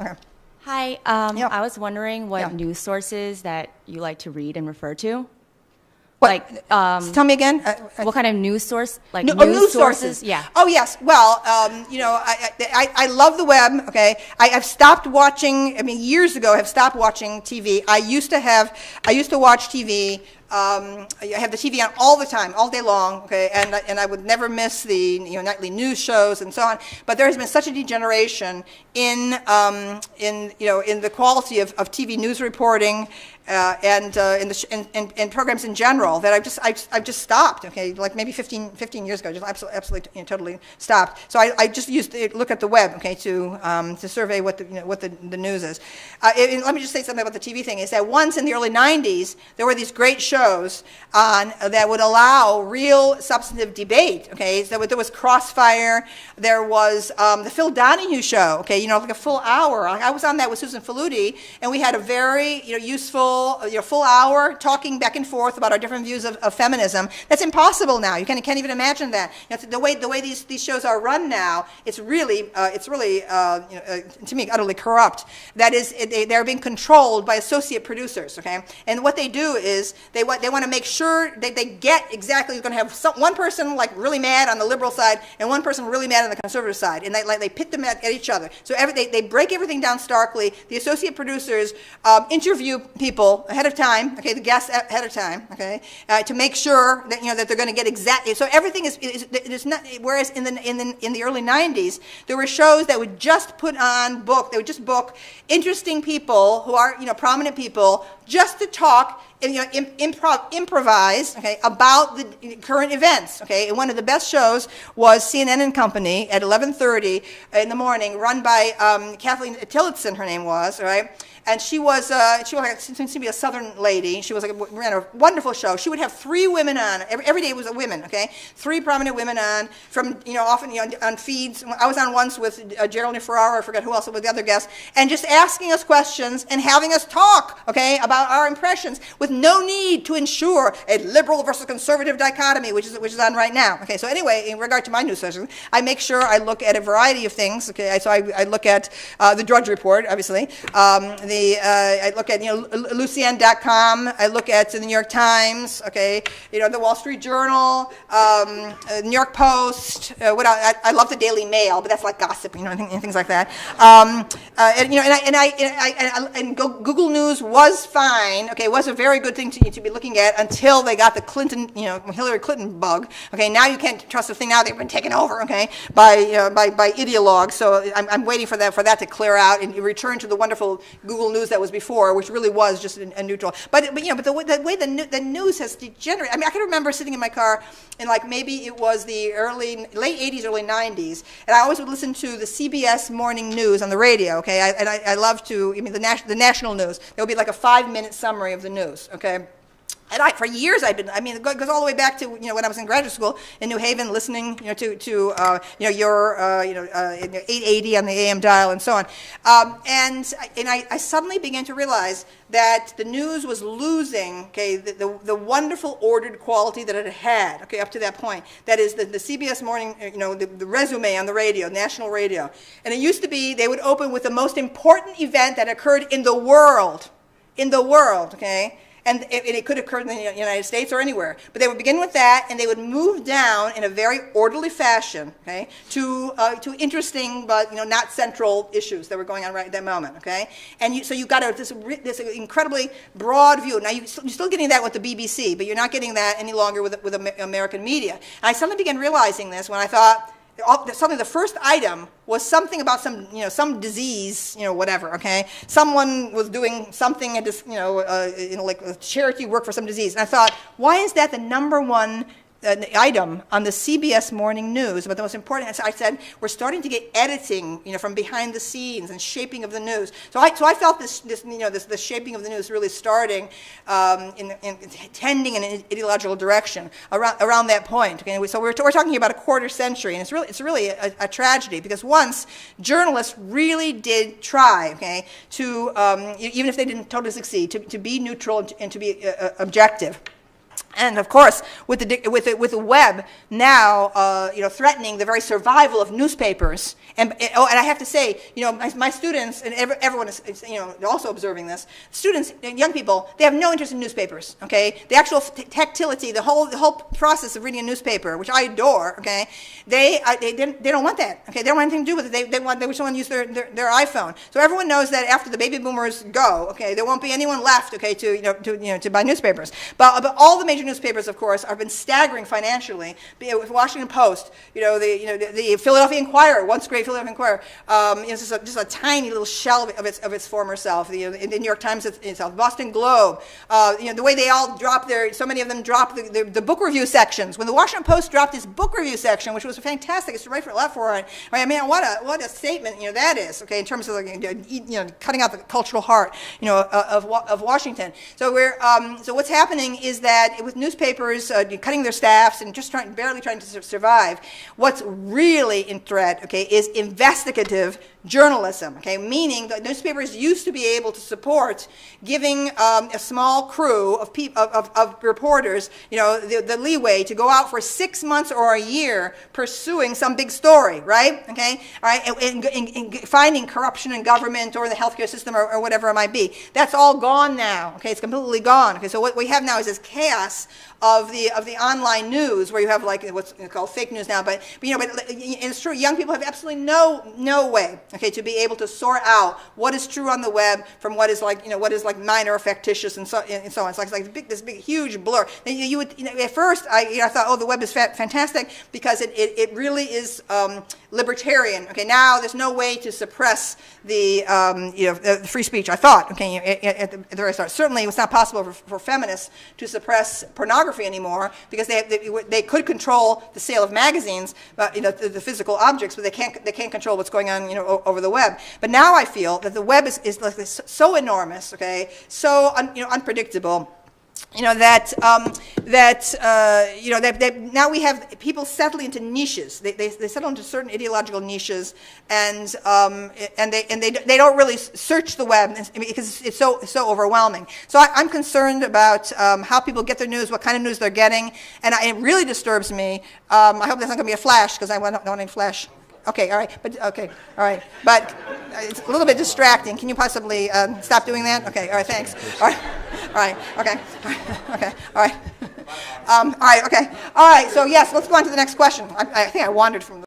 Okay. Hi. Yeah. I was wondering what news sources that you like to read and refer to. What? Tell me again. What kind of news source? Like news sources. Yeah. Oh yes. Well, I love the web. Okay. I've stopped watching. I mean, years ago, I have stopped watching TV. I used to watch TV. I have the TV on all the time, all day long, okay, and I would never miss the nightly news shows and so on. But there has been such a degeneration in the quality of TV news reporting and in programs in general that I've just stopped. Okay, like maybe 15 years ago, just absolutely totally stopped. So I just used to look at the web, okay, to survey what the news is. And let me just say something about the TV thing. Is that once in the early '90s there were these great shows on that would allow real substantive debate. Okay, so there was Crossfire. There was the Phil Donahue show. Okay, like a full hour. I was on that with Susan Faludi, and we had a very useful full hour talking back and forth about our different views of feminism. That's impossible now. You can't even imagine that. The way these shows are run now, it's really to me utterly corrupt. That is, they're being controlled by associate producers. Okay, and what they do is they want to make sure that they get exactly. You're going to have one person like really mad on the liberal side and one person really mad on the conservative side, and they pit them at each other. So they break everything down starkly. The associate producers interview people ahead of time, okay, the guests ahead of time, okay, to make sure that that they're going to get exactly. So everything is not. Whereas in the early '90s, there were shows that would just they would just book interesting people who are prominent people just to talk. Improvise, okay, about the current events, okay. And one of the best shows was CNN and Company at 11:30 in the morning, run by Kathleen Tillotson, her name was, right. And she seems to be a Southern lady. She ran a wonderful show. She would have 3 women on every day. Was a women, okay, 3 prominent women on from often on feeds. I was on once with Geraldine Ferraro. I forget who else was the other guest, and just asking us questions and having us talk, okay, about our impressions with no need to ensure a liberal versus conservative dichotomy, which is on right now. Okay, so anyway, in regard to my news session, I make sure I look at a variety of things. Okay, so I look at the Drudge Report, obviously. I look at Lucien.com. I look at the New York Times. Okay, the Wall Street Journal, New York Post. I love the Daily Mail, but that's like gossip, and things like that. And Google News was fine. Okay, it was a very good thing to be looking at until they got the Hillary Clinton bug. Okay, now you can't trust the thing. Now they've been taken over. Okay, by ideologues. So I'm waiting for that to clear out and return to the wonderful Google News that was before, which really was just a neutral. But the way the news has degenerated. I mean, I can remember sitting in my car in maybe it was the late '80s, early '90s, and I always would listen to the CBS morning news on the radio. Okay, I love to. I mean, the national news. There would be like a 5-minute summary of the news. Okay. And for years it goes all the way back to when I was in graduate school in New Haven, listening to your 880 on the AM dial and so on, and I suddenly began to realize that the news was losing, okay, the wonderful ordered quality that it had, okay, up to that point. That is the CBS morning, the resume on the radio, national radio, and it used to be they would open with the most important event that occurred in the world, okay. And it could occur in the United States or anywhere. But they would begin with that, and they would move down in a very orderly fashion, okay, to interesting but not central issues that were going on right at that moment, okay. And so you got this incredibly broad view. Now you're still getting that with the BBC, but you're not getting that any longer with American media. And I suddenly began realizing this when I thought. Suddenly the first item was something about some disease, whatever, okay? Someone was doing something at this, like charity work for some disease. And I thought, why is that the number one item on the CBS morning news? But the most important, I said, we're starting to get editing, from behind the scenes and shaping of the news. So I felt this shaping of the news really starting tending in an ideological direction around that point. Okay, so we're talking about a quarter century, and it's really a tragedy because once journalists really did try, okay, to even if they didn't totally succeed, to be neutral and to be objective. And of course, with the web now, threatening the very survival of newspapers, and I have to say, my students and everyone is, also observing this. Students, young people, they have no interest in newspapers. Okay, the actual tactility, the whole process of reading a newspaper, which I adore. Okay, they don't want that. Okay, they don't want anything to do with it. They just want to use their iPhone. So everyone knows that after the baby boomers go, okay, there won't be anyone left. Okay, to buy newspapers. But all the major newspapers, of course, have been staggering financially. The Washington Post, the Philadelphia Inquirer, once great Philadelphia Inquirer, is just a tiny little shell of its former self. The New York Times itself, Boston Globe, the way they all so many of them dropped the book review sections. When the Washington Post dropped its book review section, which was fantastic, it's right for it. Right? I mean, what a statement that is. Okay, in terms of cutting out the cultural heart of Washington. So so what's happening is that with newspapers cutting their staffs and just barely trying to survive, what's really in threat, okay, is investigative journalism, okay, meaning that newspapers used to be able to support giving a small crew of reporters, the leeway to go out for 6 months or a year pursuing some big story, right? Okay, all right, and finding corruption in government or the healthcare system or whatever it might be. That's all gone now. Okay, it's completely gone. Okay, so what we have now is this chaos of the online news, where you have what's called fake news now, but it's true. Young people have absolutely no way, okay, to be able to sort out what is true on the web from what is minor or factitious and so on. It's like this big huge blur. You would at first I thought, oh, the web is fantastic because it really is libertarian. Okay, now there's no way to suppress the free speech. I thought, okay, at the very start, certainly it's not possible for feminists to suppress pornography anymore because they could control the sale of magazines, but the physical objects, but they can't control what's going on over the web. But now I feel that the web is so enormous, okay, so unpredictable. That now we have people settling into niches. They settle into certain ideological niches, and they don't really search the web because it's so overwhelming. So I'm concerned about how people get their news, what kind of news they're getting, and it really disturbs me. I hope there's not going to be a flash because I don't want any flash. Okay, all right, but it's a little bit distracting. Can you possibly stop doing that? Okay, all right, thanks. All right, okay, all right. So yes, let's go on to the next question. I think I wandered from the